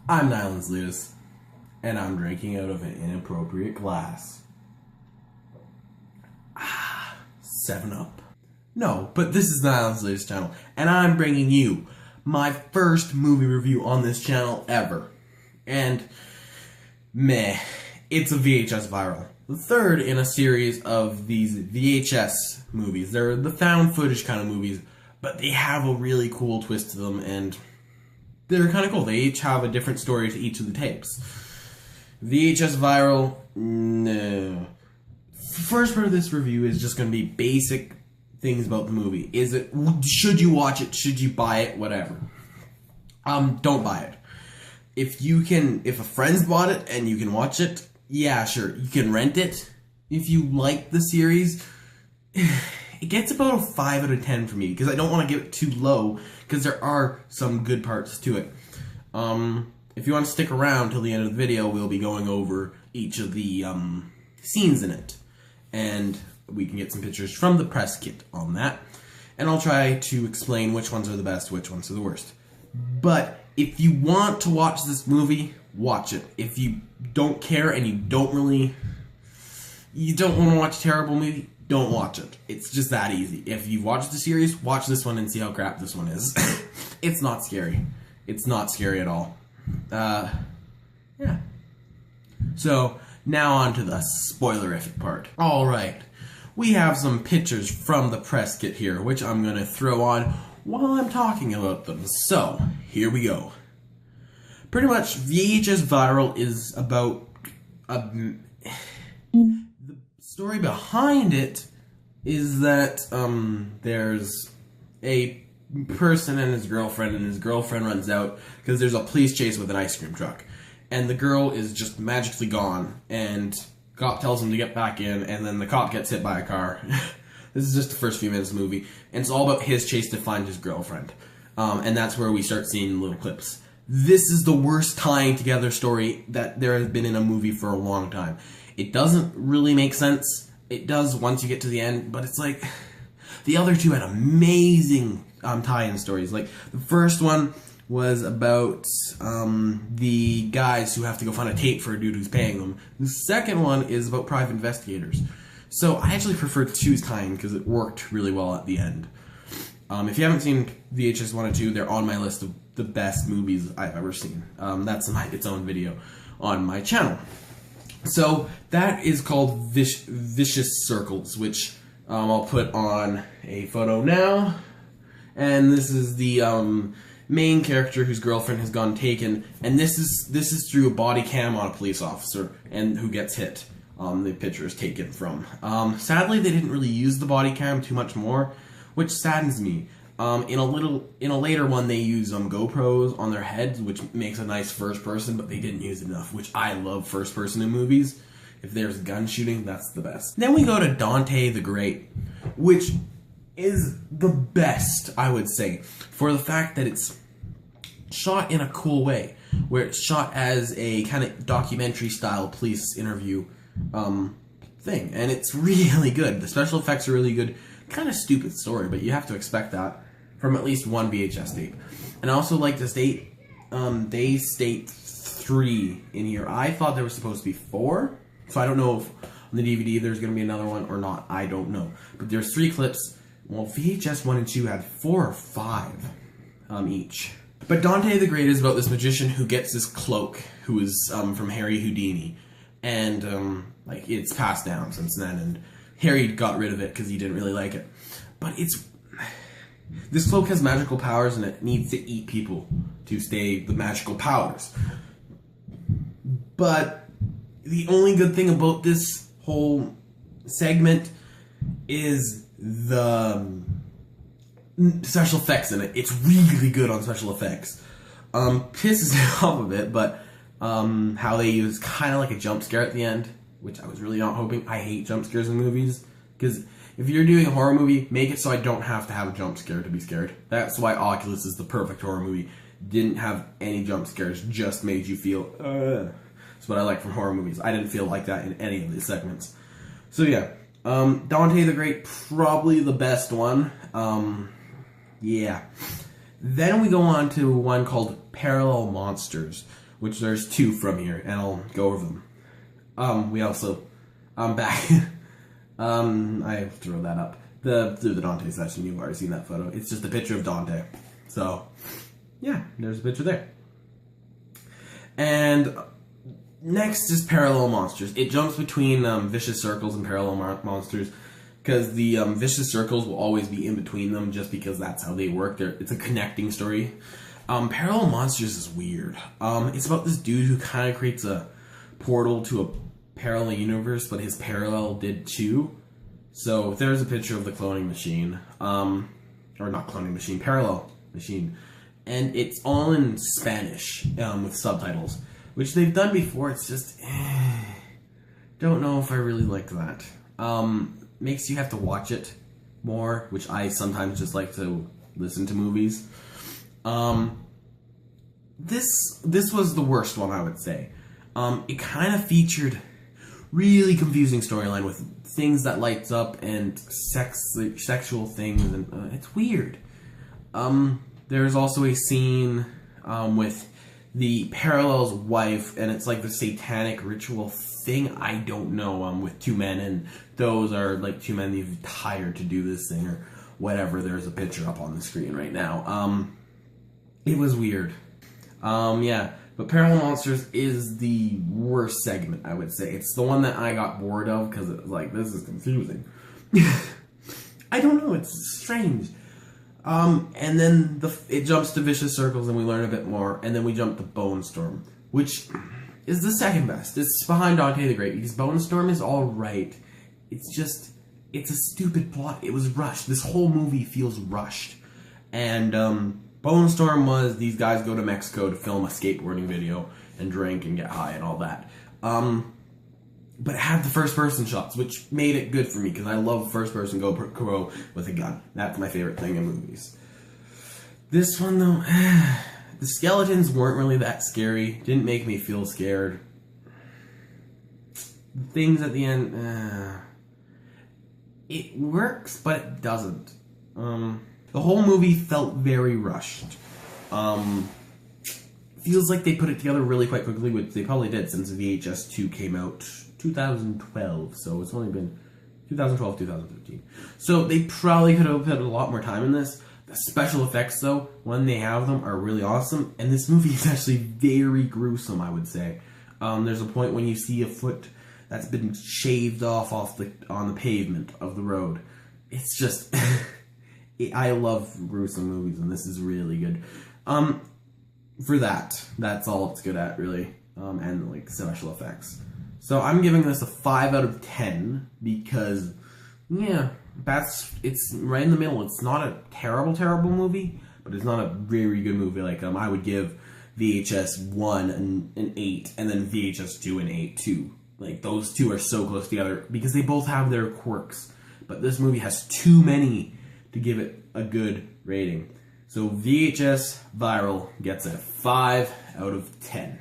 I'm Nylan Zalitis, and I'm drinking out of an inappropriate glass. 7-Up. No, but this is Nylan Zalitis channel, and I'm bringing you my first movie review on this channel ever. And, meh, it's a VHS viral. The third in a series of these VHS movies. They're the found footage kind of movies, but they have a really cool twist to them, and they're kind of cool. They each have a different story to each of the tapes. VHS viral, no. First part of this review is just going to be basic things about the movie. Should you watch it? Should you buy it? Whatever. Don't buy it. If a friend's bought it and you can watch it, yeah, sure. You can rent it. If you like the series, it gets about a 5 out of 10 for me, because I don't want to give it too low, because there are some good parts to it. If you want to stick around till the end of the video, we'll be going over each of the scenes in it, and we can get some pictures from the press kit on that, and I'll try to explain which ones are the best, which ones are the worst. But if you want to watch this movie, watch it. If you don't care and you don't want to watch a terrible movie, don't watch it. It's just that easy. If you've watched the series, watch this one and see how crap this one is. It's not scary. It's not scary at all. Yeah. So, now on to the spoilerific part. Alright. We have some pictures from the press kit here, which I'm going to throw on while I'm talking about them. So, here we go. Pretty much, VHS Viral is about the story behind it is that there's a person and his girlfriend runs out because there's a police chase with an ice cream truck, and the girl is just magically gone, and cop tells him to get back in, and then the cop gets hit by a car. This is just the first few minutes of the movie, and it's all about his chase to find his girlfriend, and that's where we start seeing little clips. This is the worst tying together story that there has been in a movie for a long time. It doesn't really make sense. It does once you get to the end, but it's like the other two had amazing tie-in stories. Like the first one was about the guys who have to go find a tape for a dude who's paying them. The second one is about private investigators. So I actually prefer two's tie-in because it worked really well at the end. If you haven't seen VHS 1 and 2, they're on my list of the best movies I've ever seen. That's its own video on my channel. So that is called Vicious Circles, which I'll put on a photo now. And this is the main character whose girlfriend has gone taken, and this is through a body cam on a police officer and who gets hit. The picture is taken from. Sadly, they didn't really use the body cam too much more, which saddens me. In a later one, they use GoPros on their heads, which makes a nice first person, but they didn't use it enough, which I love first person in movies. If there's gun shooting, that's the best. Then we go to Dante the Great, which is the best, I would say, for the fact that it's shot in a cool way, where it's shot as a kind of documentary style police interview thing, and it's really good. The special effects are really good. Kind of stupid story, but you have to expect that from at least one VHS tape. And I also like to state, they state 3 in here. I thought there was supposed to be 4, so I don't know if on the DVD there's going to be another one or not. I don't know. But there's 3 clips. Well, VHS 1 and 2 had 4 or 5 each. But Dante the Great is about this magician who gets this cloak, who is from Harry Houdini. And, like, it's passed down since then, and Harry got rid of it because he didn't really like it. But this cloak has magical powers, and it needs to eat people to stay the magical powers. But the only good thing about this whole segment is the special effects in it. It's really good on special effects. Pisses me off a bit, but how they use kind of like a jump scare at the end, which I was really not hoping. I hate jump scares in movies, because if you're doing a horror movie, make it so I don't have to have a jump scare to be scared. That's why Oculus is the perfect horror movie. Didn't have any jump scares, just made you feel, That's what I like from horror movies. I didn't feel like that in any of these segments. So yeah, Dante the Great, probably the best one. Yeah. Then we go on to one called Parallel Monsters, which there's 2 from here, and I'll go over them. We also, back, I throw that up. Through the Dante session, you've already seen that photo. It's just a picture of Dante. So, yeah, there's a picture there. And next is Parallel Monsters. It jumps between Vicious Circles and Parallel Monsters, because the Vicious Circles will always be in between them, just because that's how they work. It's a connecting story. Parallel Monsters is weird. It's about this dude who kind of creates a portal to a parallel universe, but his parallel did too. So there's a picture of the cloning machine, or not cloning machine, parallel machine, and it's all in Spanish with subtitles, which they've done before. It's just don't know if I really like that. Makes you have to watch it more, which I sometimes just like to listen to movies. This was the worst one, I would say. It kind of featured really confusing storyline with things that lights up and sexual things, and it's weird. There's also a scene with the Parallel's wife, and it's like the satanic ritual thing, I don't know, with 2 men, and those are like 2 men they've hired to do this thing or whatever. There's a picture up on the screen right now. It was weird. Yeah, but Parallel Monsters is the worst segment, I would say. It's the one that I got bored of because it was like, this is confusing. I don't know, it's strange. And then it jumps to Vicious Circles and we learn a bit more, and then we jump to Bone Storm, which is the second best. It's behind Dante the Great, because Bone Storm is alright. It's a stupid plot. It was rushed. This whole movie feels rushed. And, Bone Storm was these guys go to Mexico to film a skateboarding video and drink and get high and all that. But it had the first-person shots, which made it good for me, because I love first-person GoPro with a gun. That's my favorite thing in movies. This one, though, the skeletons weren't really that scary. Didn't make me feel scared. The things at the end, it works, but it doesn't. The whole movie felt very rushed. Feels like they put it together really quite quickly, which they probably did since VHS 2 came out 2012, so it's only been 2012, 2015. So they probably could have put a lot more time in this. The special effects, though, when they have them, are really awesome, and this movie is actually very gruesome, I would say. There's a point when you see a foot that's been shaved off on the pavement of the road. It's just... I love gruesome movies, and this is really good. For that's all it's good at, really, and like special effects. So I'm giving this a 5 out of 10 because, yeah, it's right in the middle. It's not a terrible movie, but it's not a very good movie. Like I would give VHS 1 an 8, and then VHS 2 an 8 too. Like those two are so close together because they both have their quirks, but this movie has too many to give it a good rating. So VHS Viral gets a 5 out of 10.